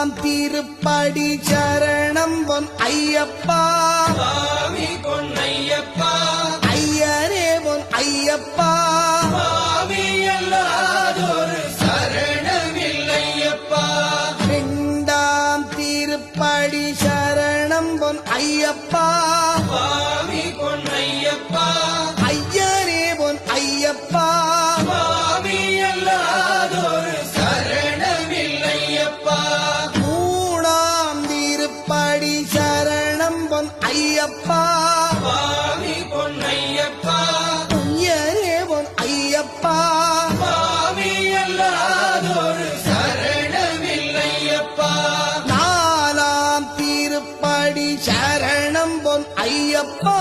மூணாம் திருப்படி சரணம் பொன் ஐயப்பா சுவாமி பொன்னையப்பா ஐயரே பொன் ஐயப்பா சுவாமி அல்லாதொரு சரணமில்லையப்பா இரண்டாம் திருப்படி சரணம் பொன் ஐயப்பா சுவாமி பொன்னையப்பா ஐயரே பொன் ஐயப்பா சுவாமி அல்லாதொரு சரணமில்லையப்பா மூணாம் திருப்படி சரணம் பொன் ஐயப்பா சுவாமி பொன்னையப்பா ஐயரே பொன் ஐயப்பா சுவாமி அல்லாதொரு சரணமில்லையப்பா நாலாம் திருப்படி சரணம் பொன் ஐயப்பா